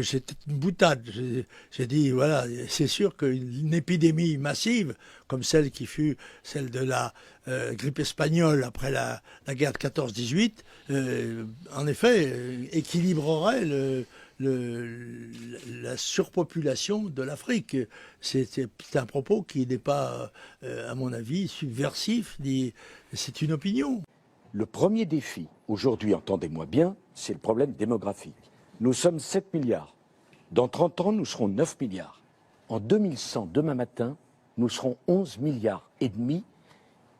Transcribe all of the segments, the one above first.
c'était une boutade. J'ai dit, voilà, c'est sûr qu'une épidémie massive, comme celle qui fut celle de la grippe espagnole après la guerre de 14-18, en effet, équilibrerait la surpopulation de l'Afrique. C'est un propos qui n'est pas, à mon avis, subversif, c'est une opinion. Le premier défi, aujourd'hui, entendez-moi bien, c'est le problème démographique. Nous sommes 7 milliards. Dans 30 ans, nous serons 9 milliards. En 2100, demain matin, nous serons 11 milliards et demi.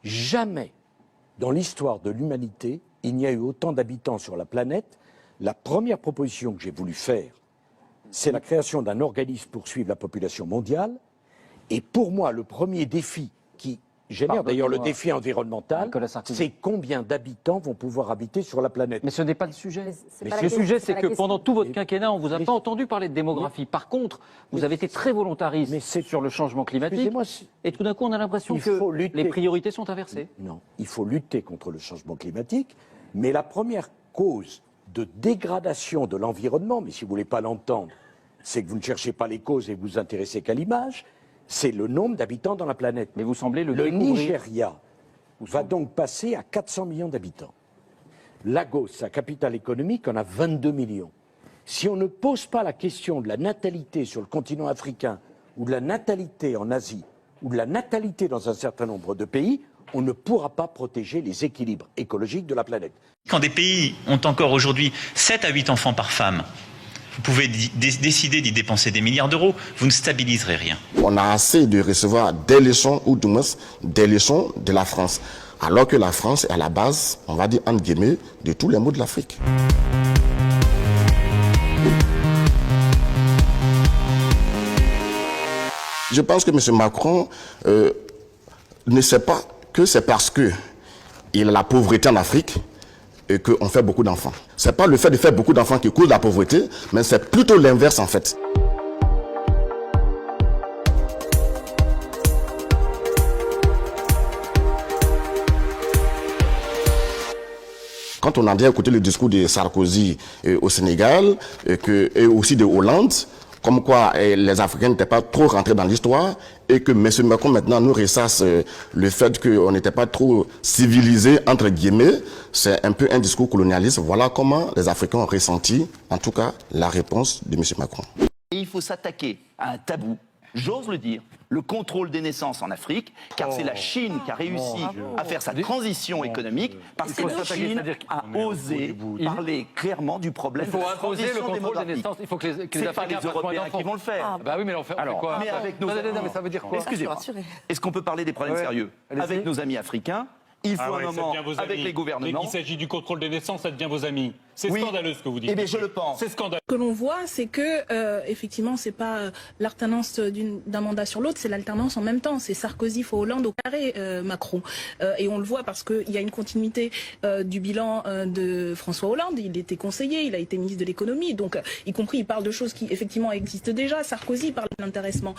Jamais, dans l'histoire de l'humanité, il n'y a eu autant d'habitants sur la planète. La première proposition que j'ai voulu faire, c'est la création d'un organisme pour suivre la population mondiale. Et pour moi, le premier défi qui génère d'ailleurs le défi environnemental, c'est combien d'habitants vont pouvoir habiter sur la planète. Mais ce n'est pas le sujet. Le sujet, c'est que pendant tout votre quinquennat, on ne vous a pas entendu parler de démographie. Par contre, vous avez été très volontariste sur le changement climatique. Et tout d'un coup, on a l'impression que les priorités sont inversées. Non, il faut lutter contre le changement climatique. Mais la première cause de dégradation de l'environnement, mais si vous ne voulez pas l'entendre, c'est que vous ne cherchez pas les causes et vous vous intéressez qu'à l'image, c'est le nombre d'habitants dans la planète. Mais vous semblez le Nigeria va donc passer à 400 millions d'habitants. Lagos, sa capitale économique, en a 22 millions. Si on ne pose pas la question de la natalité sur le continent africain, ou de la natalité en Asie, ou de la natalité dans un certain nombre de pays, on ne pourra pas protéger les équilibres écologiques de la planète. Quand des pays ont encore aujourd'hui 7 à 8 enfants par femme, vous pouvez décider d'y dépenser des milliards d'euros, vous ne stabiliserez rien. On a assez de recevoir des leçons, ou du moins des leçons de la France. Alors que la France est à la base, on va dire entre guillemets, de tous les maux de l'Afrique. Je pense que M. Macron ne sait pas que c'est parce qu'il y a la pauvreté en Afrique et qu'on fait beaucoup d'enfants. Ce n'est pas le fait de faire beaucoup d'enfants qui cause la pauvreté, mais c'est plutôt l'inverse en fait. Quand on a bien écouté le discours de Sarkozy au Sénégal et aussi de Hollande, comme quoi les Africains n'étaient pas trop rentrés dans l'histoire et que M. Macron maintenant nous ressasse le fait qu'on n'était pas trop civilisés, entre guillemets, c'est un peu un discours colonialiste. Voilà comment les Africains ont ressenti, en tout cas, la réponse de M. Macron. Et il faut s'attaquer à un tabou, j'ose le dire, le contrôle des naissances en Afrique, car c'est la Chine qui a réussi à faire sa transition économique, parce que la Chine a osé parler clairement du problème de la transition démographique. Il faut que les c'est pas les Européens qui vont le faire. Bah oui, mais on fait quoi? Mais avec nos mais ça veut dire quoi? Excusez-moi. Est-ce qu'on peut parler des problèmes sérieux avec nos amis africains? Il faut un moment avec les gouvernements. Dès qu'il s'agit du contrôle des naissances, ça devient vos amis. C'est scandaleux ce que vous dites. Eh bien, je le pense. C'est scandaleux. Ce que l'on voit, c'est que effectivement, c'est pas l'alternance d'un mandat sur l'autre, c'est l'alternance en même temps. C'est Sarkozy, Hollande au carré, Macron. Et on le voit parce qu'il y a une continuité du bilan de François Hollande. Il était conseiller, il a été ministre de l'économie, donc y compris il parle de choses qui effectivement existent déjà. Sarkozy parle de l'intéressement.